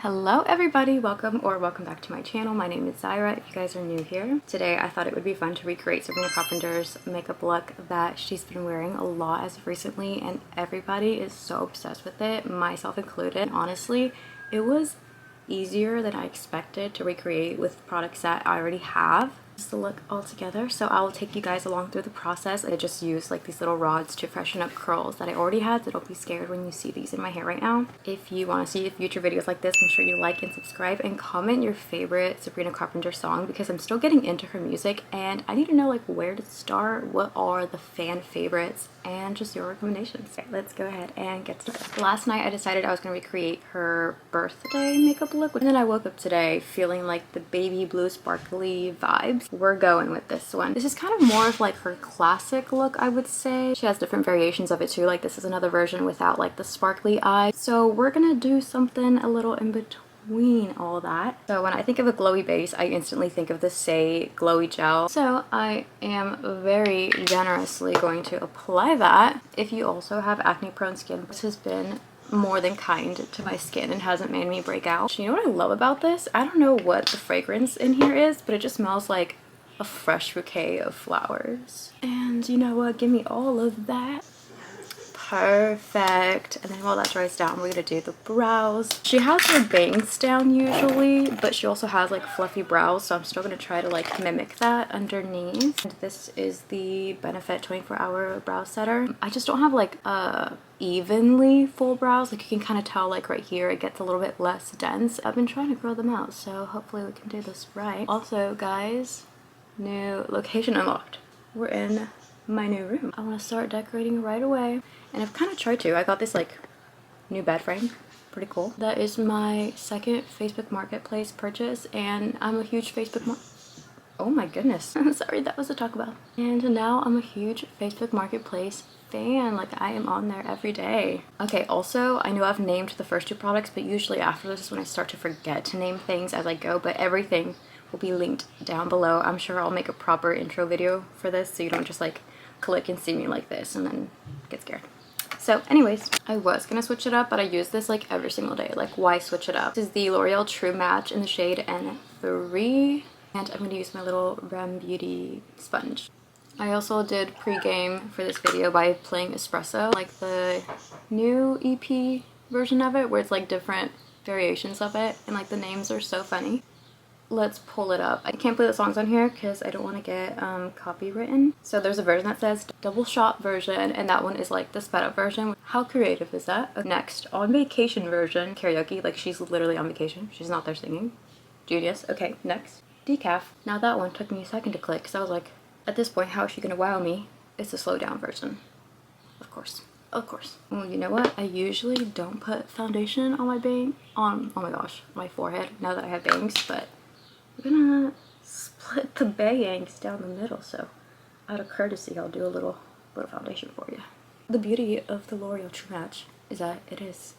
Hello everybody, welcome back to my channel. My name is Zayra if you guys are new here. Today I thought it would be fun to recreate Sabrina Carpenter's makeup look that she's been wearing a lot as of recently, and everybody is so obsessed with it, myself included. Honestly, it was easier than I expected to recreate with products that I already have. Just the look all together, so I will take you guys along through the process. I just used like these little rods to freshen up curls that I already had, so don't be scared when you see these in my hair right now. If you want to see future videos like this, make sure you like and subscribe and comment your favorite Sabrina Carpenter song, because I'm still getting into her music and I need to know like where to start, what are the fan favorites, and just your recommendations. Okay, let's go ahead and get started. Last night I decided I was going to recreate her birthday makeup look, and then I woke up today feeling like the baby blue sparkly vibes. We're going with this one. This is kind of more of like her classic look, I would say. She has different variations of it too, like this is another version without like the sparkly eyes. So we're gonna do something a little in between all that. So when I think of a glowy base, I instantly think of the Say Glowy Gel. So I am very generously going to apply that. If you also have acne prone skin, this has been more than kind to my skin and hasn't made me break out. You know what I love about this? I don't know what the fragrance in here is, but it just smells like a fresh bouquet of flowers. And you know what? Give me all of that. Perfect. And then while that dries down, we're gonna do the brows. She has her bangs down usually, but she also has like fluffy brows, so I'm still gonna try to like mimic that underneath. And this is the Benefit 24-hour brow setter. I just don't have like evenly full brows. Like you can kind of tell like right here it gets a little bit less dense. I've been trying to grow them out, so hopefully we can do this right. Also guys, new location unlocked. We're in my new room. I want to start decorating right away, and I've kind of tried to. I got this like new bed frame, pretty cool. That is my second Facebook Marketplace purchase, and I'm a huge oh my goodness. Sorry, that was a talk about. And now I'm a huge Facebook Marketplace fan. Like I am on there every day. Okay, also I know I've named the first two products, but usually after this is when I start to forget to name things as I go, but everything will be linked down below. I'm sure I'll make a proper intro video for this so you don't just like click and see me like this and then get scared. So anyways, I was gonna switch it up, but I use this like every single day. Like why switch it up? This is the L'Oreal True Match in the shade N3, and I'm gonna use my little Rem Beauty sponge. I also did pre-game for this video by playing Espresso, like the new EP version of it, where it's like different variations of it, and like the names are so funny. Let's pull it up. I can't play the songs on here because I don't want to get copywritten. So there's a version that says double shot version, and that one is like the sped up version. How creative is that? Next, on vacation version, karaoke. Like she's literally on vacation. She's not there singing. Genius. Okay, next, decaf. Now that one took me a second to click because I was like, at this point, how is she gonna wow me? It's the slow down version. Of course. Of course. Well, you know what? I usually don't put foundation on my oh my gosh, my forehead now that I have bangs, but we're gonna split the bangs down the middle, so out of courtesy I'll do a little foundation for you. The beauty of the L'Oreal True Match is that it is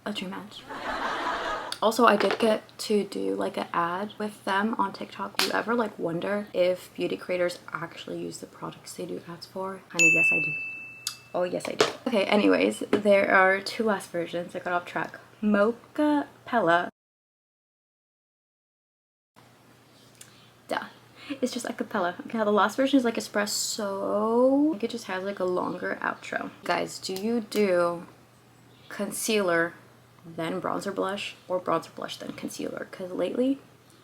a true match. Also, I did get to do like an ad with them on TikTok. Do you ever like wonder if beauty creators actually use the products they do ads for? Honey, yes I do. Oh yes I do. Okay, anyways, there are two last versions. I got off track. Mocha Pella. Duh. It's just a cappella. Okay, now the last version is like espresso. I think it just has like a longer outro. Guys, do you do concealer then bronzer blush, or bronzer blush then concealer? Because lately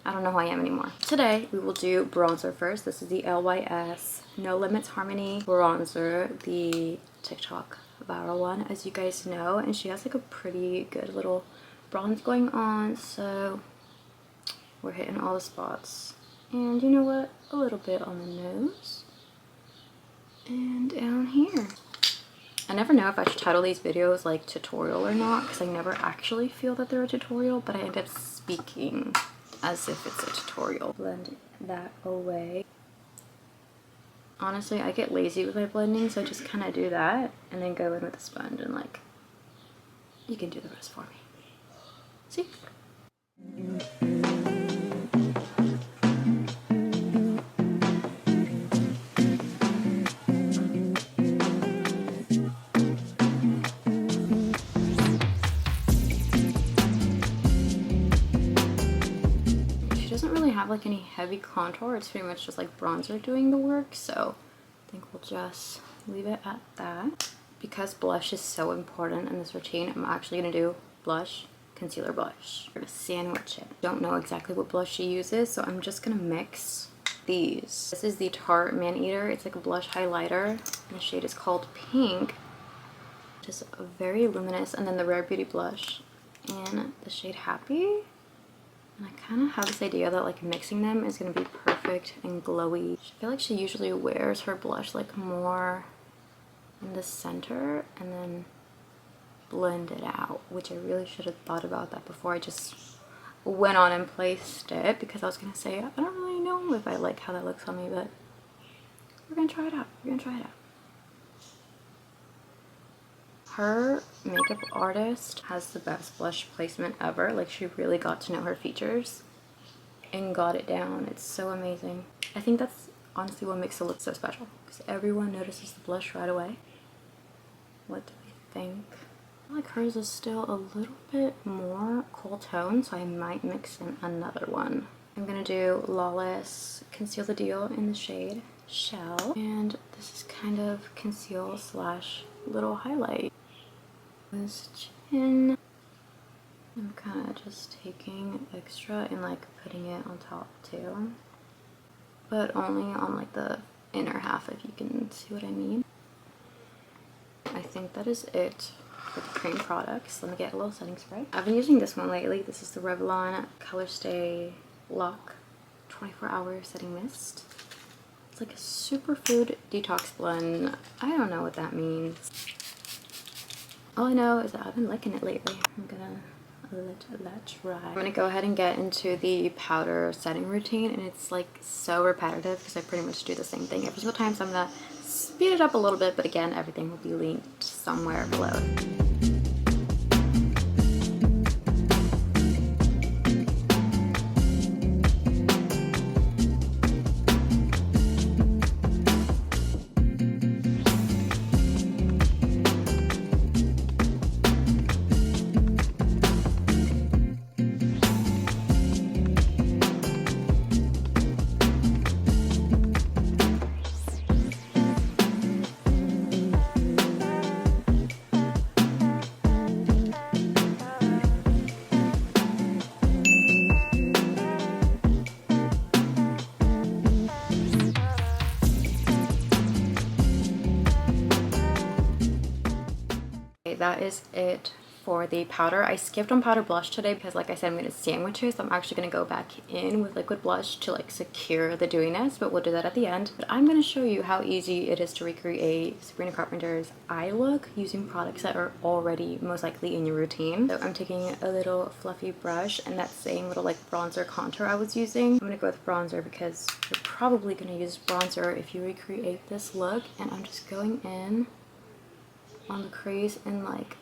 I don't know who I am anymore. Today we will do bronzer first. This is the LYS No Limits Harmony bronzer, the TikTok viral one, as you guys know, and she has like a pretty good little bronze going on, so we're hitting all the spots. And you know what? A little bit on the nose. And down here. I never know if I should title these videos like tutorial or not, because I never actually feel that they're a tutorial, but I end up speaking as if it's a tutorial. Blend that away. Honestly, I get lazy with my blending, so I just kind of do that and then go in with a sponge and like, you can do the rest for me. See? doesn't really have like any heavy contour. It's pretty much just like bronzer doing the work. So I think we'll just leave it at that. Because blush is so important in this routine, I'm actually going to do blush, concealer, blush. We're going to sandwich it. Don't know exactly what blush she uses, so I'm just going to mix these. This is the Tarte Man Eater. It's like a blush highlighter, and the shade is called Pink. Just very luminous. And then the Rare Beauty blush in the shade Happy. And I kind of have this idea that like mixing them is going to be perfect and glowy. I feel like she usually wears her blush like more in the center and then blend it out, which I really should have thought about that before I just went on and placed it, because I was gonna say I don't really know if I like how that looks on me, but we're gonna try it out. We're gonna try it out. Her makeup artist has the best blush placement ever. Like, she really got to know her features and got it down. It's so amazing. I think that's honestly what makes it look so special, because everyone notices the blush right away. What do we think? I feel like hers is still a little bit more cool tone, so I might mix in another one. I'm gonna do Lawless Conceal the Deal in the shade Shell, and this is kind of conceal slash little highlight. This chin, I'm kind of just taking extra and like putting it on top too, but only on like the inner half, if you can see what I mean. I think that is it for the cream products. Let me get a little setting spray. I've been using this one lately. This is the Revlon Color Stay Lock 24-hour setting mist. It's like a superfood detox blend. I don't know what that means. All I know is that I've been liking it lately. I'm gonna let that dry. I'm gonna go ahead and get into the powder setting routine, and it's like so repetitive because I pretty much do the same thing every single time, so I'm gonna speed it up a little bit, but again, everything will be linked somewhere below. That is it for the powder. I skipped on powder blush today because, like I said, I'm going to sandwich it, so I'm actually going to go back in with liquid blush to like secure the dewiness, but we'll do that at the end. But I'm going to show you how easy it is to recreate Sabrina Carpenter's eye look using products that are already most likely in your routine. So I'm taking a little fluffy brush, and that same little like bronzer contour I was using, I'm going to go with bronzer because you're probably going to use bronzer if you recreate this look. And I'm just going in on the crease and like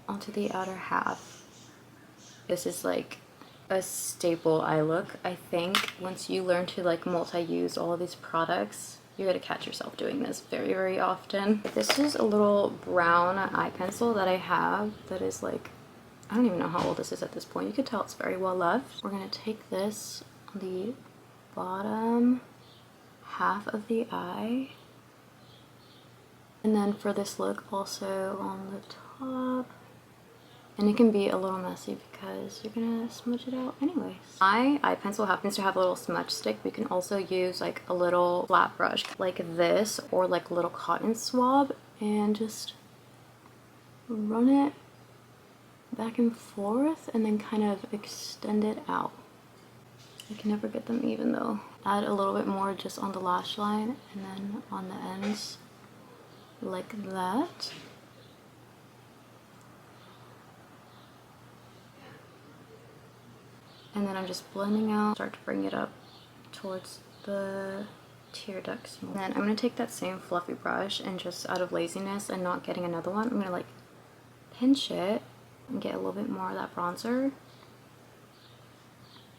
onto the outer half. This is like a staple eye look. I think once you learn to like multi-use all of these products, you're gonna catch yourself doing this very, very often. This is a little brown eye pencil that I have that is like, I don't even know how old this is at this point. You can tell it's very well loved. We're gonna take this on the bottom half of the eye, and then for this look also on the top. And it can be a little messy because you're gonna smudge it out anyways. My eye pencil happens to have a little smudge stick. We can also use like a little flat brush like this, or like a little cotton swab, and just run it back and forth and then kind of extend it out. I can never get them even though. Add a little bit more just on the lash line and then on the ends, like that. And then I'm just blending out, start to bring it up towards the tear ducts. And then I'm gonna take that same fluffy brush and just out of laziness and not getting another one, I'm gonna like pinch it and get a little bit more of that bronzer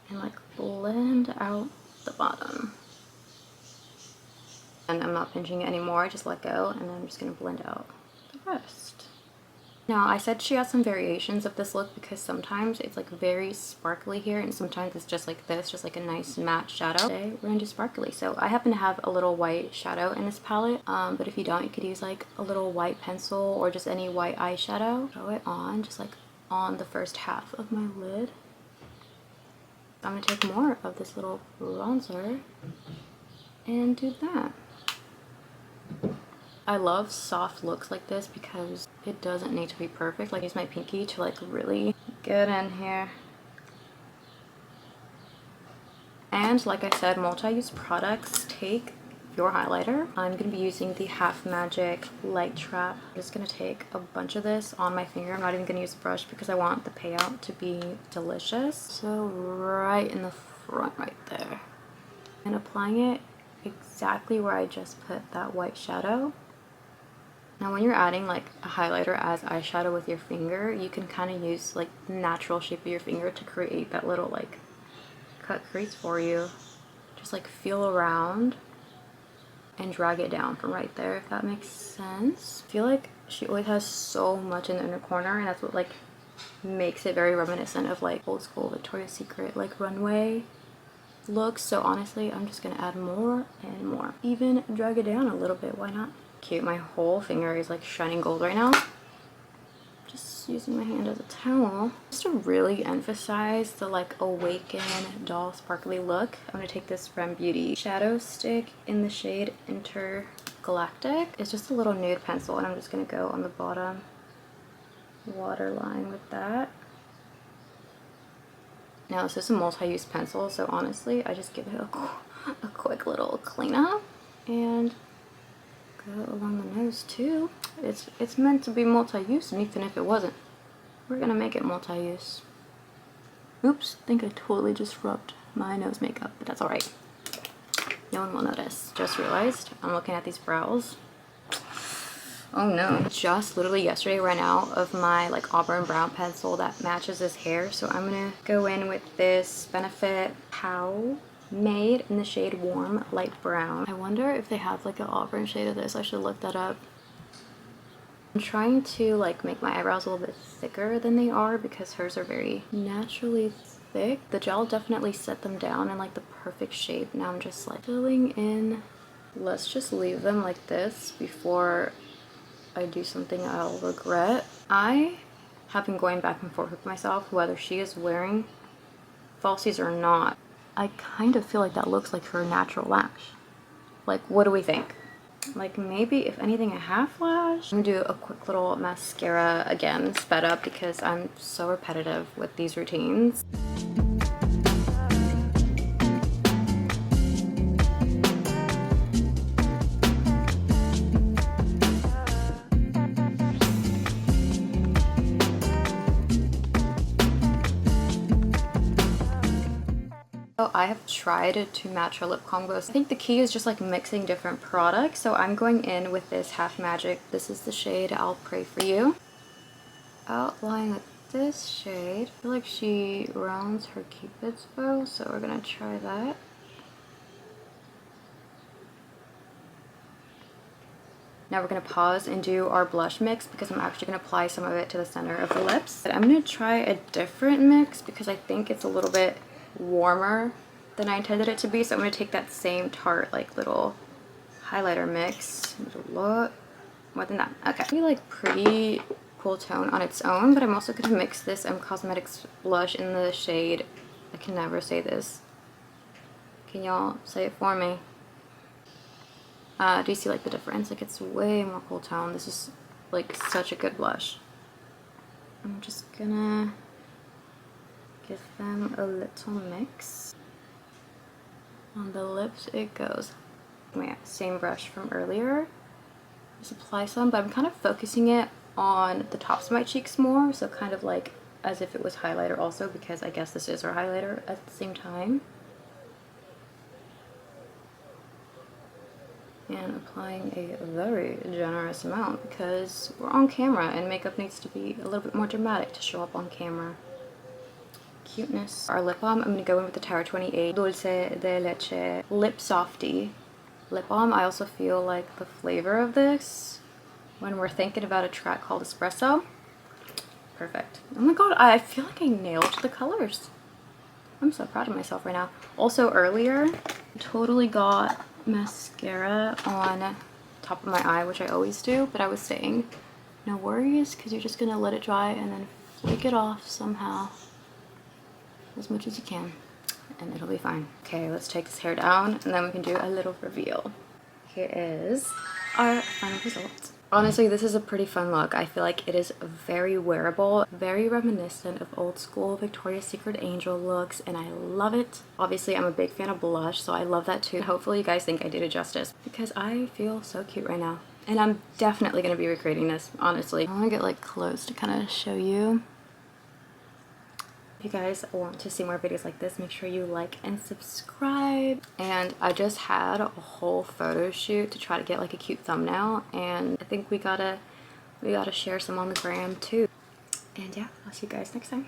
and like blend out the bottom. And I'm not pinching it anymore, I just let go, and then I'm just gonna blend out the rest. Now, I said she has some variations of this look because sometimes it's like very sparkly here and sometimes it's just like this, just like a nice matte shadow. Today, we're gonna do sparkly. So I happen to have a little white shadow in this palette, but if you don't, you could use like a little white pencil or just any white eyeshadow. Throw it on, just like on the first half of my lid. I'm gonna take more of this little bronzer and do that. I love soft looks like this because it doesn't need to be perfect. Like, use my pinky to like really get in here. And like I said, multi-use products take your highlighter. I'm going to be using the Half Magic Light Trap. I'm just going to take a bunch of this on my finger. I'm not even going to use a brush because I want the payout to be delicious. So right in the front right there. And applying it exactly where I just put that white shadow. Now when you're adding like a highlighter as eyeshadow with your finger, you can kind of use like the natural shape of your finger to create that little like cut crease for you. Just like feel around and drag it down from right there, if that makes sense. I feel like she always has so much in the inner corner, and that's what like makes it very reminiscent of like old school Victoria's Secret like runway looks. So honestly, I'm just gonna add more and more. Even drag it down a little bit, why not? Cute, my whole finger is like shining gold right now. Just using my hand as a towel. Just to really emphasize the like awaken doll sparkly look, I'm gonna take this from Beauty shadow stick in the shade Intergalactic. It's just a little nude pencil, and I'm just gonna go on the bottom waterline with that. Now this is a multi-use pencil, so honestly I just give it a quick little cleanup and go along the nose too. It's meant to be multi-use, and even if it wasn't, we're gonna make it multi-use. Oops, I think I totally just rubbed my nose makeup, but that's alright. No one will notice. Just realized I'm looking at these brows. Oh no. Just literally yesterday ran out of my like auburn brown pencil that matches his hair, so I'm gonna go in with this Benefit Pow Made in the shade Warm Light Brown. I wonder if they have like an auburn shade of this. I should look that up. I'm trying to like make my eyebrows a little bit thicker than they are because hers are very naturally thick. The gel definitely set them down in like the perfect shape. Now I'm just like filling in. Let's just leave them like this before I do something I'll regret. I have been going back and forth with myself whether she is wearing falsies or not. I kind of feel like that looks like her natural lash. Like, what do we think? Like, maybe if anything a half lash. I'm gonna do a quick little mascara again, sped up because I'm so repetitive with these routines. So I have tried to match her lip combos. I think the key is just like mixing different products. So I'm going in with this Half Magic. This is the shade I'll Pray For You. Outline with this shade. I feel like she rounds her Cupid's bow, so we're gonna try that. Now we're going to pause and do our blush mix because I'm actually going to apply some of it to the center of the lips. But I'm going to try a different mix because I think it's a little bit warmer than I intended it to be. So I'm going to take that same Tarte like little highlighter mix. A lot more than that. Okay. Really like pretty cool tone on its own, but I'm also going to mix this Cosmetics blush in the shade, I can never say this. Can y'all say it for me? Do you see like the difference? Like it's way more cool tone. This is like such a good blush. I'm just gonna give them a little mix. On the lips it goes. My same brush from earlier. Just apply some, but I'm kind of focusing it on the tops of my cheeks more, so kind of like as if it was highlighter also, because I guess this is her highlighter at the same time. And applying a very generous amount because we're on camera and makeup needs to be a little bit more dramatic to show up on camera. Cuteness. Our lip balm, I'm going to go in with the Tower 28 Dulce de Leche Lip Softy lip balm. I also feel like the flavor of this, when we're thinking about a track called Espresso, perfect. Oh my god, I feel like I nailed the colors. I'm so proud of myself right now. Also earlier, I totally got mascara on top of my eye, which I always do, but I was saying no worries because you're just gonna let it dry and then flake it off somehow as much as you can and it'll be fine. Okay, let's take this hair down and then we can do a little reveal. Here is our final result. Honestly, this is a pretty fun look. I feel like it is very wearable, very reminiscent of old school Victoria's Secret Angel looks, and I love it. Obviously, I'm a big fan of blush, so I love that too. Hopefully you guys think I did it justice because I feel so cute right now. And I'm definitely going to be recreating this, honestly. I want to get like close to kind of show you. If you guys want to see more videos like this, make sure you like and subscribe. And I just had a whole photo shoot to try to get like a cute thumbnail, and I think we gotta share some on the gram too. And yeah, I'll see you guys next time.